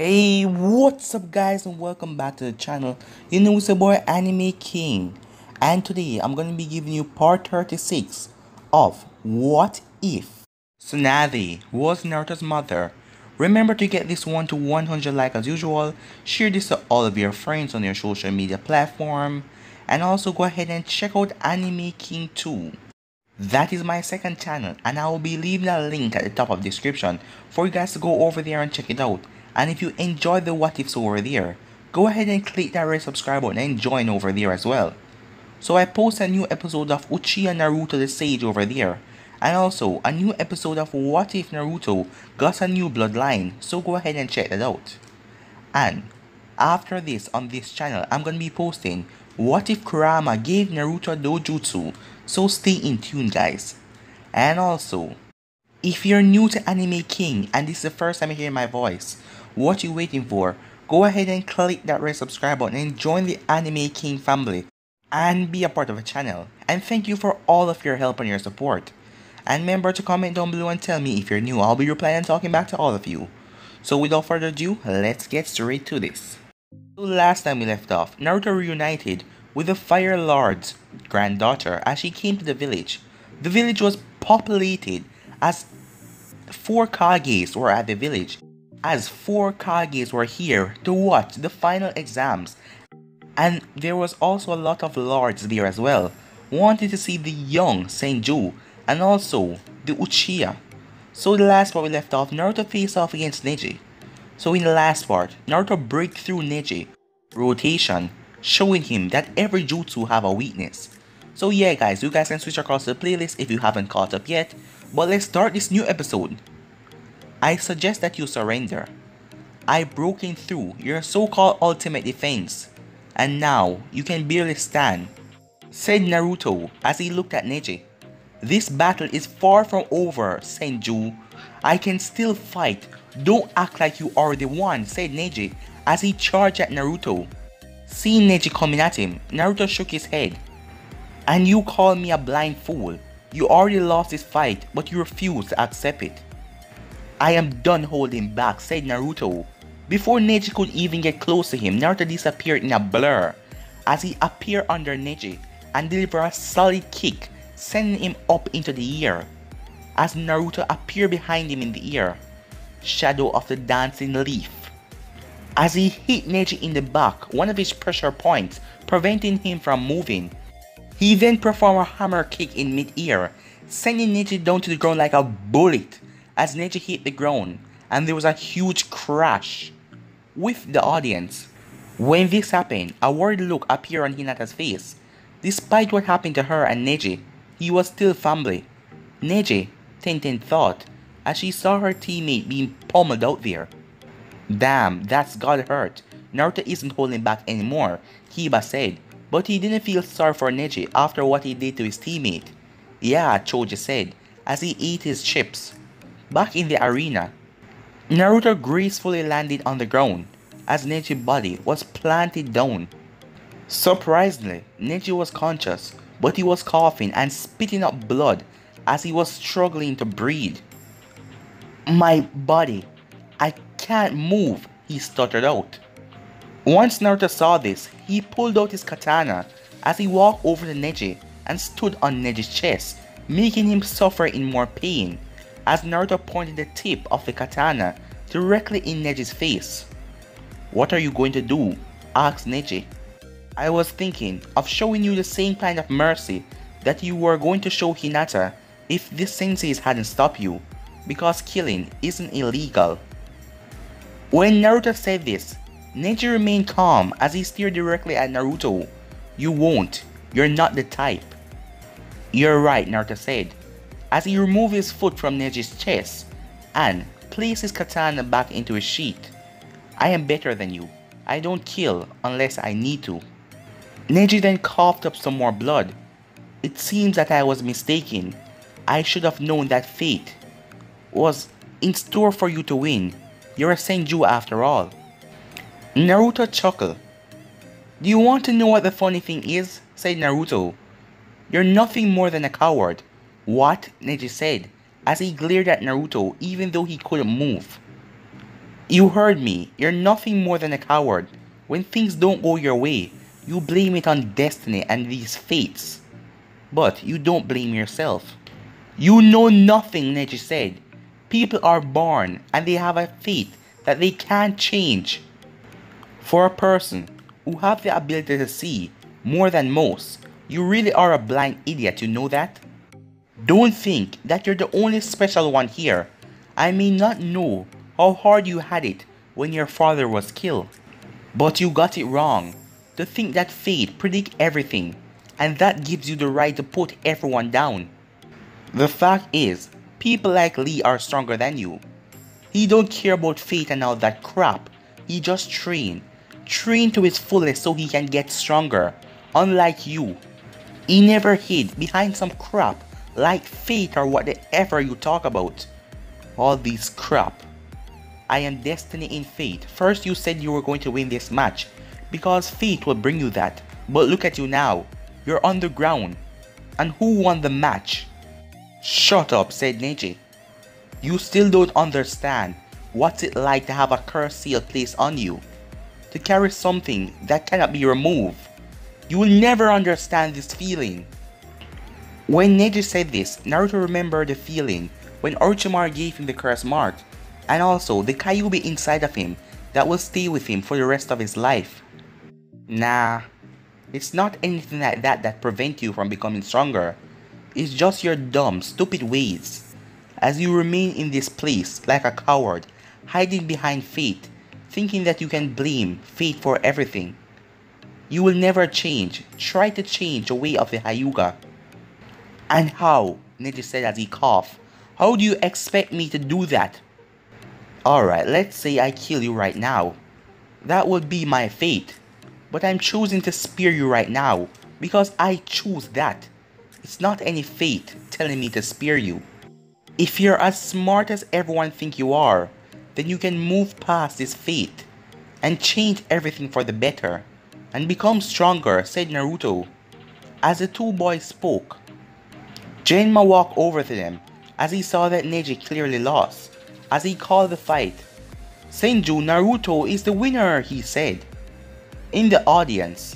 Hey, what's up guys and welcome back to the channel. You know it's your boy Anime King. And today I'm going to be giving you part 36 of What If Tsunade was Naruto's mother. Remember to get this one to 100 like as usual. Share this to all of your friends on your social media platform. And also go ahead and check out Anime King 2. That is my second channel and I will be leaving a link at the top of the description for you guys to go over there and check it out. And if you enjoy the what ifs over there, go ahead and click that red subscribe button and join over there as well. So I post a new episode of Uchiha Naruto the Sage over there. And also a new episode of What If Naruto got a new bloodline, so go ahead and check that out. And after this on this channel I'm gonna be posting What If Kurama gave Naruto a dojutsu, so stay in tune guys. And also, if you're new to Anime King and this is the first time you hear my voice, what you waiting for? Go ahead and click that red subscribe button and join the Anime King family and be a part of the channel. And thank you for all of your help and your support. And remember to comment down below and tell me if you're new. I'll be replying and talking back to all of you. So without further ado, let's get straight to this. So last time we left off, Naruto reunited with the Fire Lord's granddaughter as she came to the village. The village was populated as 4 Kages were at the village, as 4 Kages were here to watch the final exams. And there was also a lot of lords there as well, wanted to see the young Senju and also the Uchiha. So the last part we left off, Naruto faced off against Neji. So in the last part, Naruto break through Neji rotation, showing him that every jutsu have a weakness. So yeah guys, you guys can switch across the playlist if you haven't caught up yet. But let's start this new episode. I suggest that you surrender. I broken through your so-called ultimate defense, and now you can barely stand, said Naruto as he looked at Neji. This battle is far from over, Senju. I can still fight. Don't act like you are the one, said Neji as he charged at Naruto. Seeing Neji coming at him, Naruto shook his head. And you call me a blind fool. You already lost this fight, but you refuse to accept it. I am done holding back, said Naruto. Before Neji could even get close to him, Naruto disappeared in a blur as he appeared under Neji and delivered a solid kick, sending him up into the air. As Naruto appeared behind him in the air, shadow of the dancing leaf. As he hit Neji in the back, one of his pressure points, preventing him from moving. He then performed a hammer kick in mid-air, sending Neji down to the ground like a bullet as Neji hit the ground, and there was a huge crash with the audience. When this happened, a worried look appeared on Hinata's face. Despite what happened to her and Neji, he was still family. Neji, Tenten thought, as she saw her teammate being pummeled out there. Damn, that's got hurt. Naruto isn't holding back anymore, Kiba said, but he didn't feel sorry for Neji after what he did to his teammate. Yeah, Choji said, as he ate his chips. Back in the arena, Naruto gracefully landed on the ground as Neji's body was planted down. Surprisingly, Neji was conscious, but he was coughing and spitting up blood as he was struggling to breathe. My body, I can't move, he stuttered out. Once Naruto saw this, he pulled out his katana as he walked over to Neji and stood on Neji's chest, making him suffer in more pain as Naruto pointed the tip of the katana directly in Neji's face. What are you going to do? Asked Neji. I was thinking of showing you the same kind of mercy that you were going to show Hinata if these senseis hadn't stopped you, because killing isn't illegal. When Naruto said this, Neji remained calm as he stared directly at Naruto. You won't. You're not the type. You're right, Naruto said, as he removed his foot from Neji's chest and placed his katana back into his sheath. I am better than you. I don't kill unless I need to. Neji then coughed up some more blood. It seems that I was mistaken. I should have known that fate was in store for you to win. You're a Senju after all. Naruto chuckled. Do you want to know what the funny thing is? Said Naruto. You're nothing more than a coward. What? Neji said as he glared at Naruto even though he couldn't move. You heard me. You're nothing more than a coward. When things don't go your way, you blame it on destiny and these fates. But you don't blame yourself. You know nothing, Neji said. People are born and they have a fate that they can't change. For a person who have the ability to see more than most, you really are a blind idiot, you know that? Don't think that you're the only special one here. I may not know how hard you had it when your father was killed, but you got it wrong. To think that fate predict everything, and that gives you the right to put everyone down. The fact is, people like Lee are stronger than you. He don't care about fate and all that crap. He just train to his fullest so he can get stronger. Unlike you, he never hid behind some crap like fate or whatever you talk about. All this crap. I am destiny in fate. First you said you were going to win this match because fate will bring you that. But look at you now. You're on the ground. And who won the match? Shut up, said Neji. You still don't understand what's it like to have a curse seal placed on you. To carry something that cannot be removed. You will never understand this feeling. When Neji said this, Naruto remembered the feeling when Orochimaru gave him the curse mark, and also the Kyuubi inside of him that will stay with him for the rest of his life. Nah, it's not anything like that that prevents you from becoming stronger. It's just your dumb, stupid ways. As you remain in this place like a coward, hiding behind fate, thinking that you can blame fate for everything. You will never change. Try to change the way of the Hyuga. And how? Neji said as he coughed. How do you expect me to do that? Alright, let's say I kill you right now. That would be my fate. But I'm choosing to spare you right now because I choose that. It's not any fate telling me to spare you. If you're as smart as everyone thinks you are, then you can move past this fate and change everything for the better and become stronger, said Naruto. As the two boys spoke, Genma walked over to them as he saw that Neji clearly lost, as he called the fight. Senju, Naruto is the winner, he said. In the audience,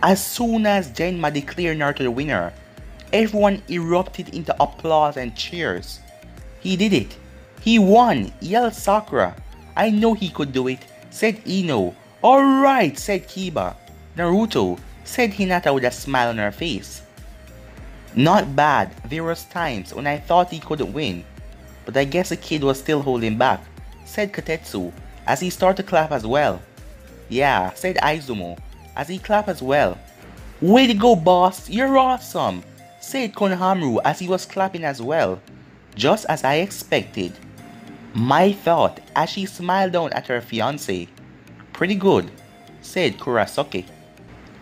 as soon as Genma declared Naruto the winner, everyone erupted into applause and cheers. He did it. He won, yelled Sakura. I know he could do it, said Ino. Alright, said Kiba. Naruto, said Hinata with a smile on her face. Not bad, there was times when I thought he couldn't win, but I guess the kid was still holding back, said Katetsu, as he started to clap as well. Yeah, said Aizumo, as he clapped as well. Way to go, boss, you're awesome, said Konohamaru as he was clapping as well, just as I expected. My thought as she smiled down at her fiancé. Pretty good, said Kurasuke,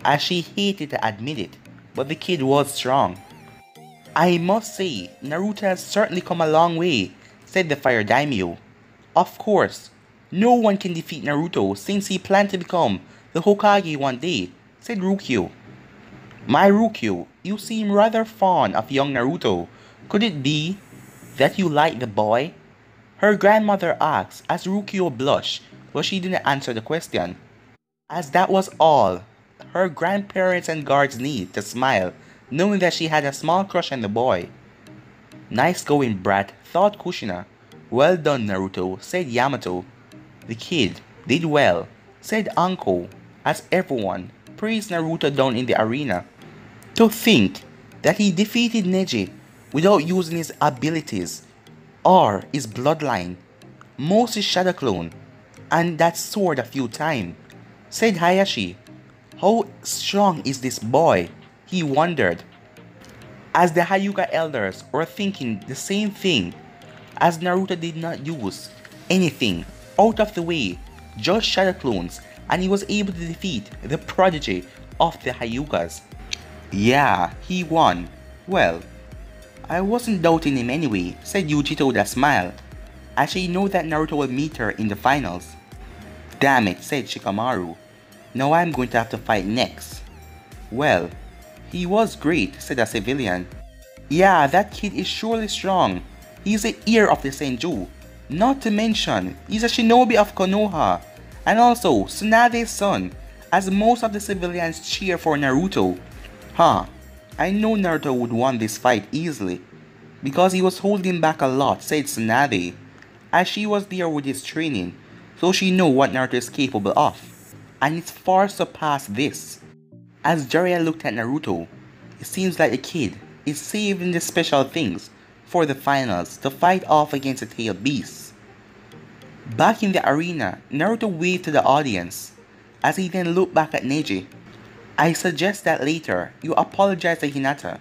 as she hated to admit it, but the kid was strong. I must say, Naruto has certainly come a long way, said the Fire Daimyo. Of course, no one can defeat Naruto since he planned to become the Hokage one day, said Rukyo. My Rukyo, you seem rather fond of young Naruto. Could it be that you like the boy? Her grandmother asked as Rukyo blushed, but she didn't answer the question. As that was all, her grandparents and guards needed to smile, knowing that she had a small crush on the boy. Nice going, brat, thought Kushina. Well done, Naruto, said Yamato. The kid did well, said Anko, as everyone praised Naruto down in the arena. To think that he defeated Neji without using his abilities or his bloodline, Moses Shadow Clone, and that sword a few times, said Hayashi. How strong is this boy? He wondered. As the Hyuga elders were thinking the same thing, as Naruto did not use anything out of the way, just Shadow Clones, and he was able to defeat the prodigy of the Hyugas. Yeah, he won. Well, I wasn't doubting him anyway, said Yujito with a smile, as she knew that Naruto will meet her in the finals. Damn it, said Shikamaru. Now I'm going to have to fight next. Well, he was great, said a civilian. Yeah, that kid is surely strong. He's the ear of the Senju. Not to mention, he's a shinobi of Konoha, and also Tsunade's son, as most of the civilians cheer for Naruto. Huh, I know Naruto would won this fight easily, because he was holding back a lot, said Tsunade, as she was there with his training, so she know what Naruto is capable of, and it's far surpassed this. As Jiraiya looked at Naruto, it seems like the kid is saving the special things for the finals to fight off against the tailed beast. Back in the arena, Naruto waved to the audience, as he then looked back at Neji. I suggest that later you apologize to Hinata,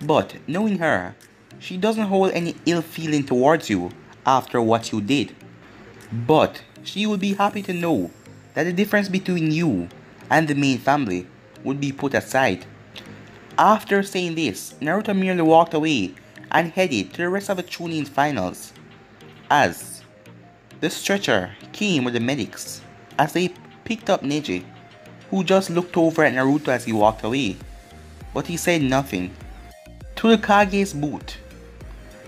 but knowing her, she doesn't hold any ill feeling towards you after what you did. But she would be happy to know that the difference between you and the main family would be put aside. After saying this, Naruto merely walked away and headed to the rest of the Chunin finals, as the stretcher came with the medics as they picked up Neji, who just looked over at Naruto as he walked away, but he said nothing. To the Kage's booth,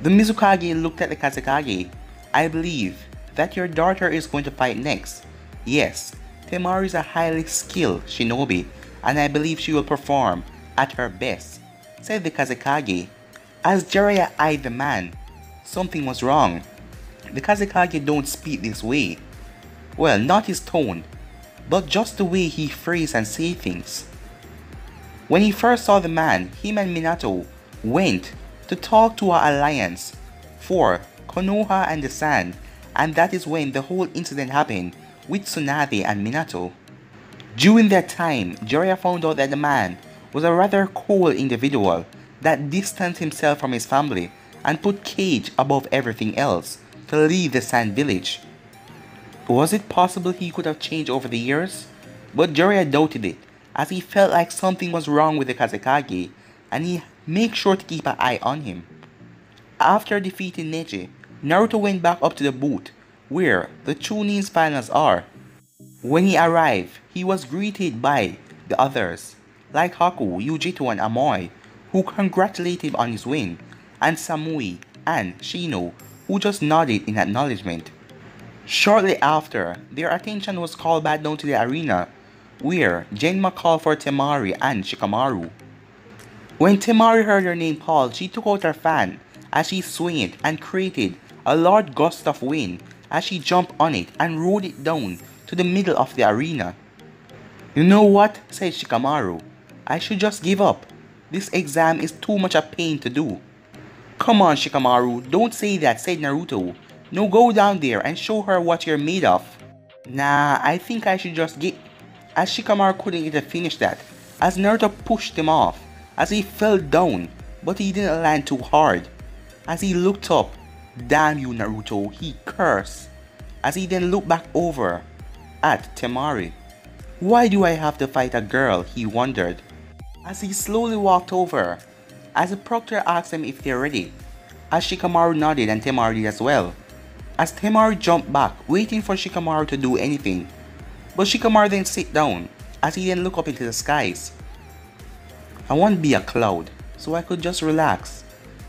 the Mizukage looked at the Kazekage. I believe that your daughter is going to fight next. Yes, Temari is a highly skilled shinobi, and I believe she will perform at her best, said the Kazekage. As Jiraiya eyed the man, something was wrong. The Kazekage don't speak this way. Well, not his tone, but just the way he phrase and say things. When he first saw the man, him and Minato went to talk to our alliance for Konoha and the Sand, and that is when the whole incident happened with Tsunade and Minato. During that time, Jiraiya found out that the man was a rather cold individual that distanced himself from his family and put Cage above everything else to leave the Sand Village. Was it possible he could have changed over the years? But Jiraiya doubted it, as he felt like something was wrong with the Kazekage, and he made sure to keep an eye on him. After defeating Neji, Naruto went back up to the booth where the Chunin's finals are. When he arrived, he was greeted by the others, like Haku, Yujito and Amoy, who congratulated him on his win, and Samui and Shino, who just nodded in acknowledgement. Shortly after, their attention was called back down to the arena, where Genma called for Temari and Shikamaru. When Temari heard her name called, she took out her fan as she swung it and created a large gust of wind as she jumped on it and rode it down to the middle of the arena. You know what, said Shikamaru, I should just give up. This exam is too much a pain to do. Come on Shikamaru, don't say that, said Naruto. No, go down there and show her what you're made of. Nah, I think I should just get... As Shikamaru couldn't get to finish that, as Naruto pushed him off, as he fell down, but he didn't land too hard. As he looked up, damn you Naruto, he cursed, as he then looked back over at Temari. Why do I have to fight a girl, he wondered. As he slowly walked over, as the proctor asked him if they're ready, as Shikamaru nodded and Temari did as well. As Temari jumped back, waiting for Shikamaru to do anything. But Shikamaru then sit down, as he then looked up into the skies. I want to be a cloud, so I could just relax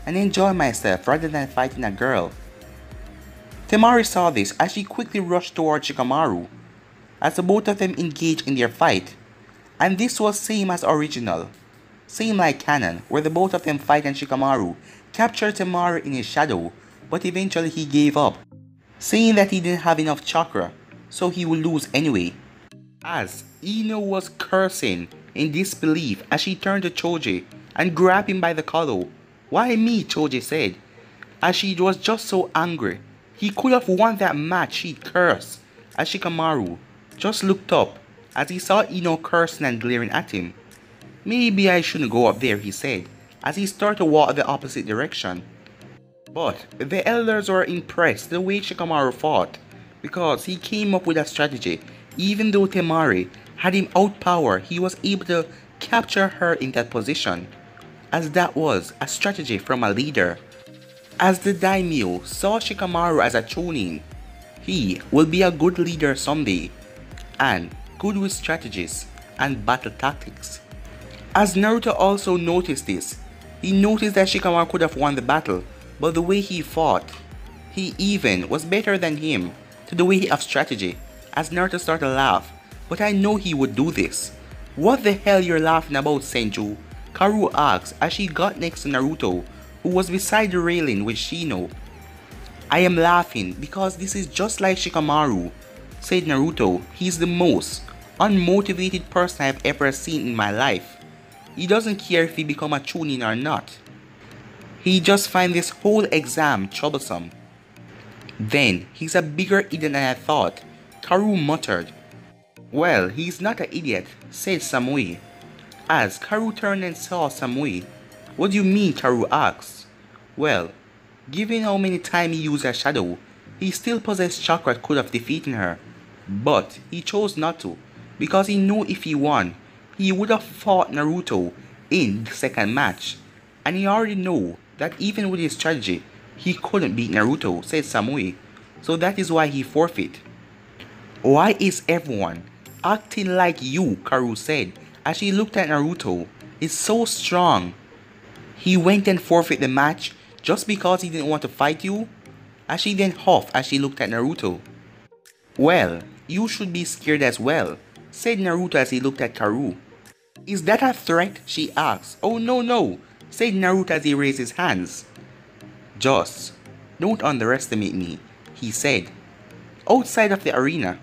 and enjoy myself rather than fighting a girl. Temari saw this as she quickly rushed towards Shikamaru, as the both of them engaged in their fight. And this was same as original, same like canon, where the both of them fight and Shikamaru captured Temari in his shadow, but eventually he gave up, saying that he didn't have enough chakra, so he would lose anyway. As Ino was cursing in disbelief as she turned to Choji and grabbed him by the collar. Why me, Choji said, as she was just so angry. He could have won that match, she cursed, as Shikamaru just looked up as he saw Ino cursing and glaring at him. Maybe I shouldn't go up there, he said, as he started to walk the opposite direction. But the elders were impressed the way Shikamaru fought, because he came up with a strategy. Even though Temari had him outpowered, he was able to capture her in that position, as that was a strategy from a leader. As the daimyo saw Shikamaru as a chunin, he will be a good leader someday, and good with strategies and battle tactics. As Naruto also noticed this, he noticed that Shikamaru could have won the battle, but the way he fought, He even was better than him to the way of strategy, as Naruto started to laugh. But I know he would do this. What the hell you're laughing about, Senju? Karu asked as she got next to Naruto, who was beside the railing with Shino. I am laughing because this is just like Shikamaru, said Naruto. He's the most unmotivated person I've ever seen in my life. He doesn't care if he become a chunin or not. He just finds this whole exam troublesome. Then, he's a bigger idiot than I thought, Karu muttered. Well, he's not an idiot, said Samui. As Karu turned and saw Samui. What do you mean, Karu asked. Well, given how many times he used a shadow, he still possessed chakra that could have defeated her. But he chose not to, because he knew if he won, he would have fought Naruto in the second match. And he already knew that even with his strategy, he couldn't beat Naruto, said Samui. So that is why he forfeit. Why is everyone acting like you, Karu said, as she looked at Naruto. He's so strong. He went and forfeit the match just because he didn't want to fight you? As she then huffed as she looked at Naruto. Well, you should be scared as well, said Naruto as he looked at Karu. Is that a threat? She asked. Oh no, said Naruto as he raised his hands. Just don't underestimate me, he said. Outside of the arena,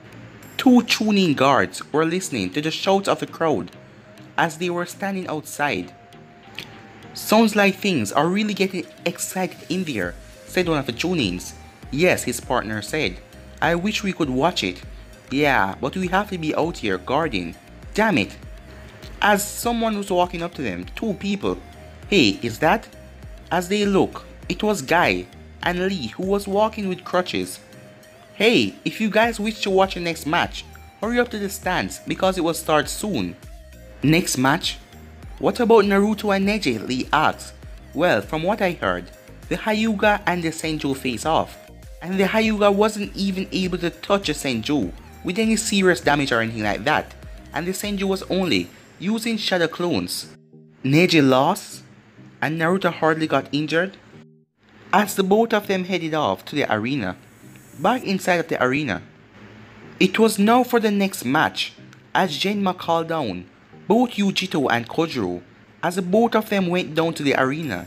two tuning guards were listening to the shouts of the crowd as they were standing outside. Sounds like things are really getting excited in there, said one of the tunings. Yes, his partner said. I wish we could watch it. Yeah, but we have to be out here guarding. Damn it. As someone was walking up to them, two people. Hey, is that? As they look, it was Guy and Lee who was walking with crutches. Hey, if you guys wish to watch the next match, hurry up to the stands because it will start soon. Next match? What about Naruto and Neji? Lee asked. Well, from what I heard, the Hyuga and the Senju face off. And the Hyuga wasn't even able to touch the Senju with any serious damage or anything like that. And the Senju was only using shadow clones. Neji lost? And Naruto hardly got injured? As the both of them headed off to the arena, back inside of the arena, it was now for the next match, as Genma called down both Yujito and Kojiro. As the both of them went down to the arena,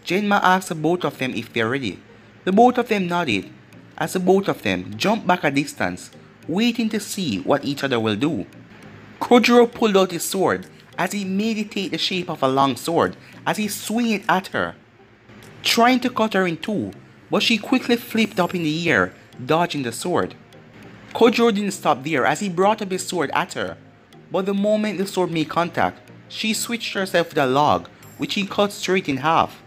Genma asked the both of them if they're ready. The both of them nodded, as the both of them jumped back a distance, waiting to see what each other will do. Kojiro pulled out his sword, as he made it take the shape of a long sword, as he swung it at her, trying to cut her in two, but she quickly flipped up in the air, dodging the sword. Kojiro didn't stop there as he brought up his sword at her, but the moment the sword made contact, she switched herself with a log, which he cut straight in half.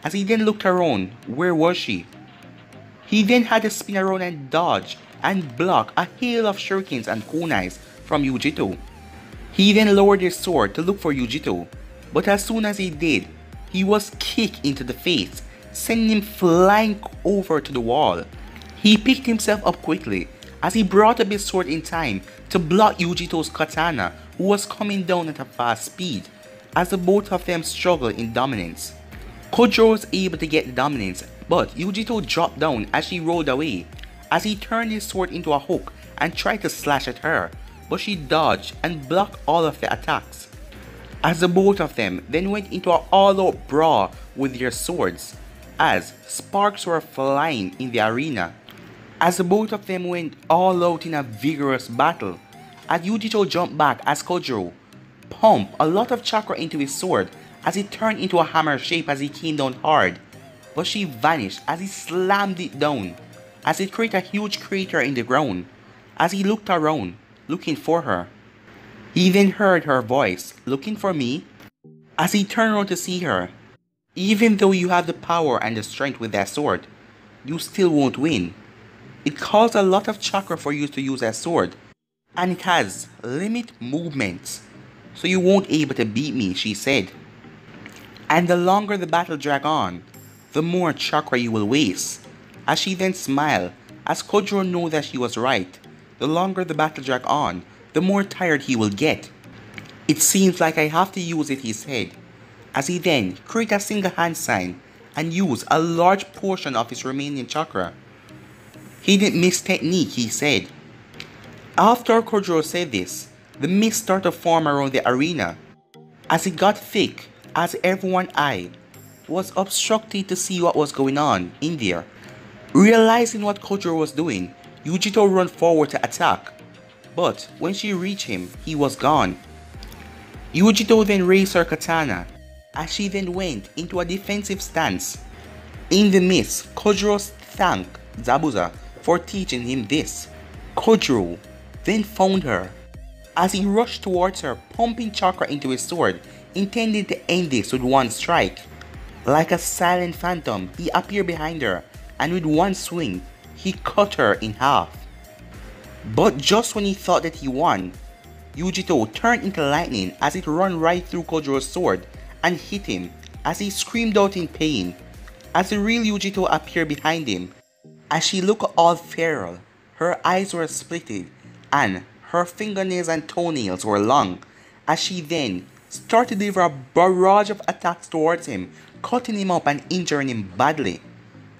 As he then looked around, where was she? He then had to spin around and dodge and block a hail of shurikens and kunais from Yujito. He then lowered his sword to look for Yujito, but as soon as he did, he was kicked into the face, sending him flying over to the wall. He picked himself up quickly as he brought up his sword in time to block Yujito's katana, who was coming down at a fast speed, as the both of them struggled in dominance. Kojiro was able to get the dominance, but Yujito dropped down as she rolled away, as he turned his sword into a hook and tried to slash at her, but she dodged and blocked all of the attacks. As the both of them then went into an all-out brawl with their swords, as sparks were flying in the arena. As the both of them went all out in a vigorous battle, as Yujito jumped back as Kojiro pumped a lot of chakra into his sword as it turned into a hammer shape as he came down hard, but she vanished as he slammed it down, as it created a huge crater in the ground. As he looked around, looking for her, he then heard her voice, looking for me? As he turned around to see her, even though you have the power and the strength with that sword, you still won't win. It costs a lot of chakra for you to use that sword, and it has limit movements, so you won't be able to beat me, she said. And the longer the battle drags on, the more chakra you will waste. As she then smiled, as Kojiro knew that she was right. The longer the battle drags on, the more tired he will get. It seems like I have to use it, he said, as he then created a single hand sign and used a large portion of his remaining chakra He didn't miss technique, he said. After Kojiro said this, the mist started to form around the arena. As it got thick, as everyone's eye was obstructed to see what was going on in there. Realizing what Kojiro was doing, Yujito ran forward to attack. But when she reached him, he was gone. Yujito then raised her katana, as she then went into a defensive stance. In the mist, Kojiro thanked Zabuza for teaching him this. Kojiro then found her, as he rushed towards her, pumping chakra into his sword, intending to end this with one strike. Like a silent phantom, he appeared behind her, and with one swing, he cut her in half. But just when he thought that he won, Yujito turned into lightning as it ran right through Kojiro's sword and hit him as he screamed out in pain. As the real Yujito appeared behind him, as she looked all feral, her eyes were splitted and her fingernails and toenails were long, as she then started to deliver a barrage of attacks towards him, cutting him up and injuring him badly.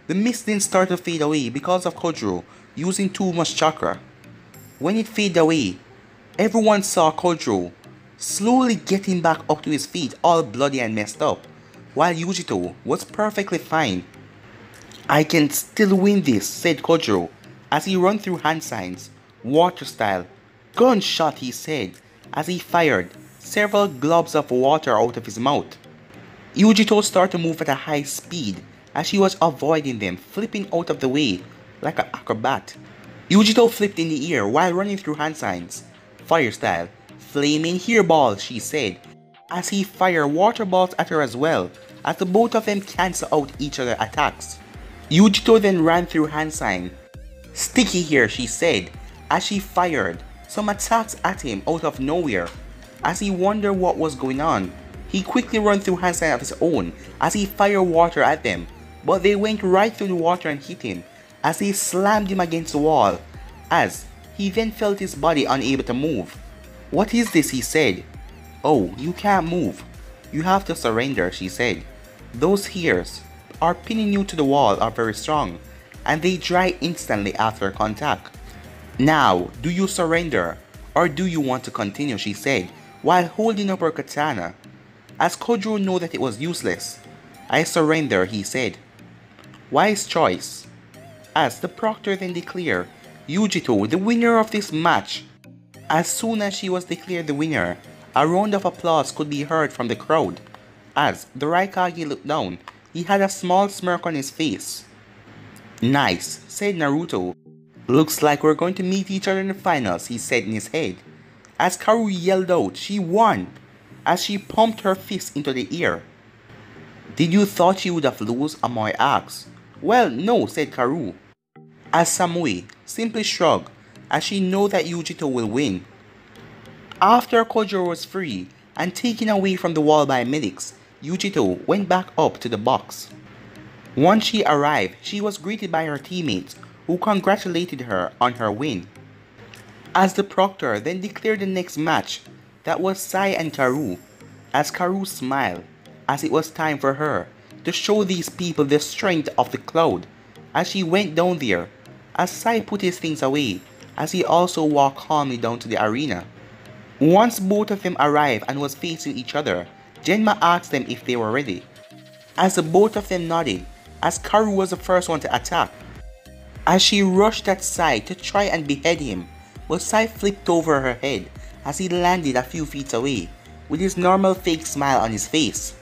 The mist then started to fade away because of Kojiro using too much chakra. When it faded away, everyone saw Kojiro slowly getting back up to his feet, all bloody and messed up, while Yujito was perfectly fine. "I can still win this," said Kojiro as he ran through hand signs, water style. "Gunshot," he said as he fired several globs of water out of his mouth. Yujito started to move at a high speed as she was avoiding them, flipping out of the way like an acrobat. Yujito flipped in the air while running through hand signs. "Fire style, flaming hair balls," she said as he fired water balls at her as well, as the both of them cancel out each other's attacks. Yujito then ran through hand sign. "Sticky hair," she said as she fired some attacks at him out of nowhere. As he wondered what was going on, he quickly ran through hand sign of his own as he fired water at them, but they went right through the water and hit him as they slammed him against the wall, as he then felt his body unable to move. "What is this?" he said. "Oh, you can't move. You have to surrender," she said. "Those hairs are pinning you to the wall are very strong, and they dry instantly after contact. Now, do you surrender, or do you want to continue?" she said, while holding up her katana, as Kojiro knew that it was useless. "I surrender," he said. "Wise choice." As the proctor then declared Yujito the winner of this match. As soon as she was declared the winner, a round of applause could be heard from the crowd. As the Raikage looked down, he had a small smirk on his face. "Nice," said Naruto. "Looks like we're going to meet each other in the finals," he said in his head. As Karu yelled out, "She won!" as she pumped her fist into the air. "Did you thought she would have lost?" Amoy asked. "Well, no," said Karu. As Samui simply shrugged, as she knew that Yujito will win. After Kojiro was free and taken away from the wall by medics, Yujito went back up to the box. Once she arrived, she was greeted by her teammates, who congratulated her on her win. As the proctor then declared the next match, that was Sai and Karu, as Karu smiled, as it was time for her to show these people the strength of the cloud, as she went down there, as Sai put his things away, as he also walked calmly down to the arena. Once both of them arrived and was facing each other, Genma asked them if they were ready. As the both of them nodded, as Karu was the first one to attack. As she rushed at Sai to try and behead him, but Sai flipped over her head as he landed a few feet away, with his normal fake smile on his face.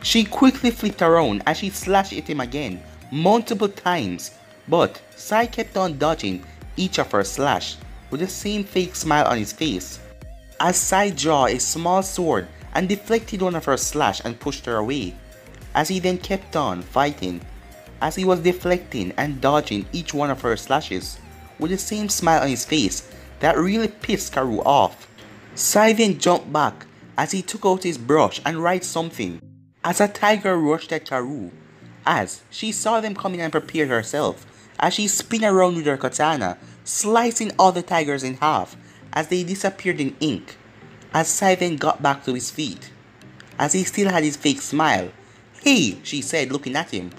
She quickly flipped around as she slashed at him again, multiple times, but Sai kept on dodging each of her slash, with the same fake smile on his face. As Sai drew a small sword and deflected one of her slash and pushed her away, as he then kept on fighting, as he was deflecting and dodging each one of her slashes, with the same smile on his face that really pissed Karu off. Sai then jumped back as he took out his brush and write something, as a tiger rushed at Karu, as she saw them coming and prepared herself, as she spun around with her katana, slicing all the tigers in half as they disappeared in ink, as Sai then got back to his feet, as he still had his fake smile. "Hey," she said, looking at him.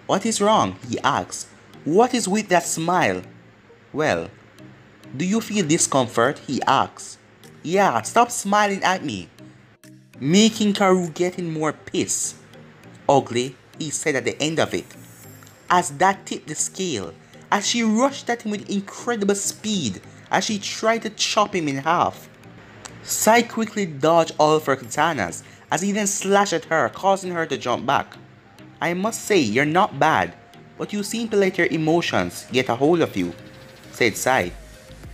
"What is wrong?" he asked, What is with that smile? Well, do you feel discomfort? He asks. Yeah, stop smiling at me, making Karu getting more pissed. Ugly, he said at the end of it, as that tipped the scale, as she rushed at him with incredible speed as she tried to chop him in half. Sai quickly dodged all of her katanas as he then slashed at her, causing her to jump back. I must say, you're not bad, but you seem to let your emotions get a hold of you, said Sai.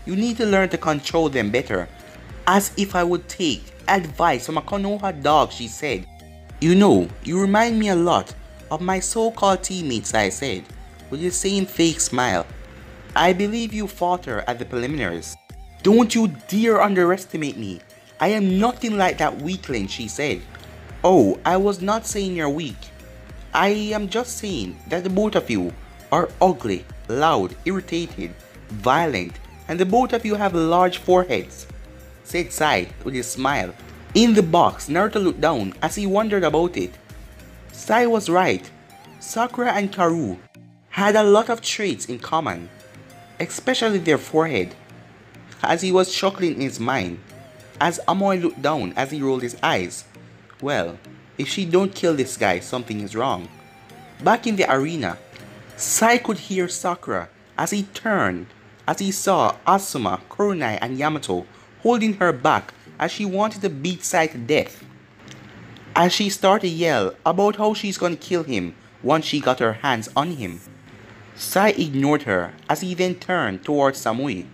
You need to learn to control them better. As if I would take advice from a Konoha dog, she said. You know, you remind me a lot of my so-called teammates, I said, with the same fake smile. I believe you fought her at the preliminaries. Don't you dare underestimate me. I am nothing like that weakling, she said. Oh, I was not saying you're weak. I am just saying that the both of you are ugly, loud, irritated, violent, and the both of you have large foreheads, said Sai with a smile. In the box, Naruto looked down as he wondered about it. Sai was right. Sakura and Karu had a lot of traits in common, especially their forehead. As he was chuckling in his mind, as Amoy looked down as he rolled his eyes. Well, if she don't kill this guy, something is wrong. Back in the arena, Sai could hear Sakura as he turned, as he saw Asuma, Kurunai, and Yamato holding her back as she wanted to beat Sai to death. As she started to yell about how she's gonna kill him once she got her hands on him. Sai ignored her as he then turned towards Samui.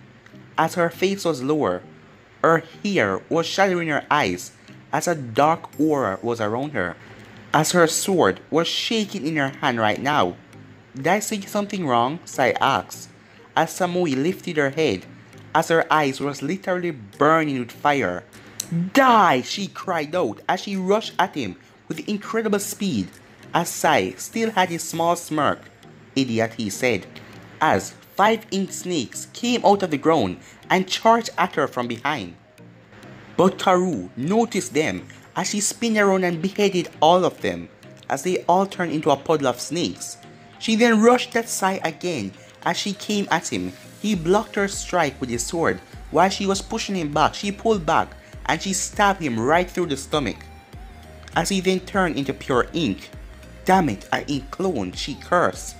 As her face was lower, her hair was shadowing her eyes as a dark aura was around her. As her sword was shaking in her hand right now. Did I say something wrong? Sai asked, as Samui lifted her head, as her eyes was literally burning with fire. Die! She cried out as she rushed at him with incredible speed, as Sai still had his small smirk. Idiot, he said, as 5 ink snakes came out of the ground and charged at her from behind. But Karu noticed them as she spun around and beheaded all of them, as they all turned into a puddle of snakes. She then rushed at Sai again as she came at him. He blocked her strike with his sword. While she was pushing him back, she pulled back and she stabbed him right through the stomach, as he then turned into pure ink. Damn it, an ink clone, she cursed,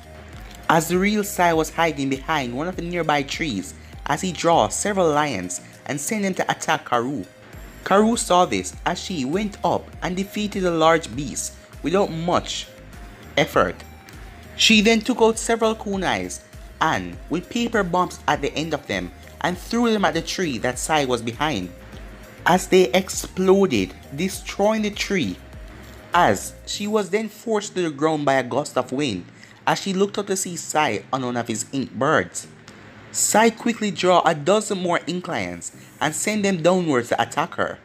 as the real Sai was hiding behind one of the nearby trees as he drew several lions and sent them to attack Karu. Karu saw this as she went up and defeated a large beast without much effort. She then took out several kunais and with paper bombs at the end of them and threw them at the tree that Sai was behind, as they exploded, destroying the tree, as she was then forced to the ground by a gust of wind as she looked up to see Sai on one of his ink birds. Sai quickly drew a dozen more ink lions and sent them downwards to attack her.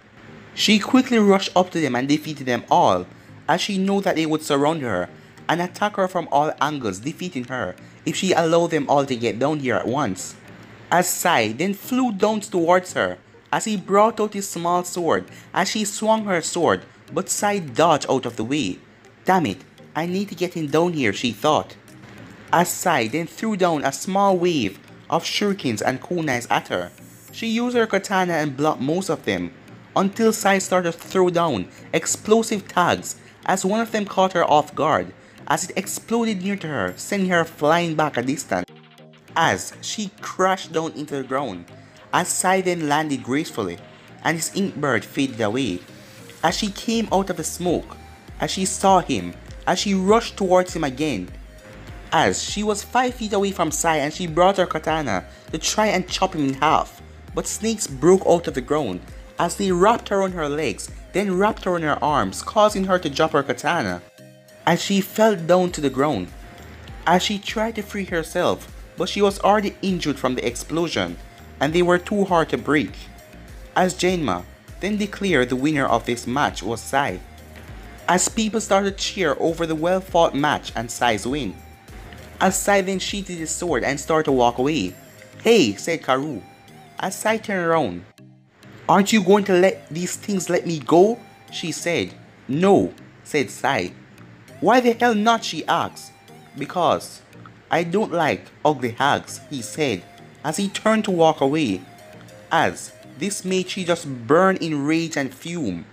She quickly rushed up to them and defeated them all, as she knew that they would surround her and attack her from all angles, defeating her if she allowed them all to get down here at once. As Sai then flew down towards her, as he brought out his small sword as she swung her sword, but Sai dodged out of the way. Damn it, I need to get him down here, she thought. As Sai then threw down a small wave of shurikens and kunais at her. She used her katana and blocked most of them, until Sai started to throw down explosive tags as one of them caught her off guard as it exploded near to her, sending her flying back a distance as she crashed down into the ground. As Sai then landed gracefully and his ink bird faded away. As she came out of the smoke, as she saw him, as she rushed towards him again, as she was 5 feet away from Sai and she brought her katana to try and chop him in half, but snakes broke out of the ground as they wrapped her on her legs, then wrapped her on her arms, causing her to drop her katana as she fell down to the ground. As she tried to free herself, but she was already injured from the explosion and they were too hard to break. As Janma then declared the winner of this match was Sai, as people started to cheer over the well-fought match and Sai's win. As Sai then sheathed his sword and started to walk away. Hey, said Karu, as Sai turned around. Aren't you going to let these things let me go? She said. No, said Sai. Why the hell not? She asked. Because I don't like ugly hags, he said as he turned to walk away, as this made she just burn in rage and fume.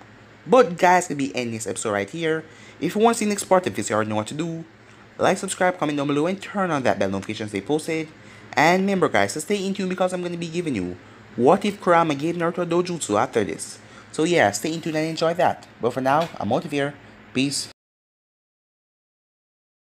But guys, gonna be ending this episode right here. If you want to see the next part of this, you already know what to do. Like, subscribe, comment down below, and turn on that bell notification they posted. And remember guys, to stay in tune because I'm going to be giving you what if Kurama gave Naruto a dojutsu after this. So yeah, stay in tune and enjoy that. But for now, I'm out of here. Peace.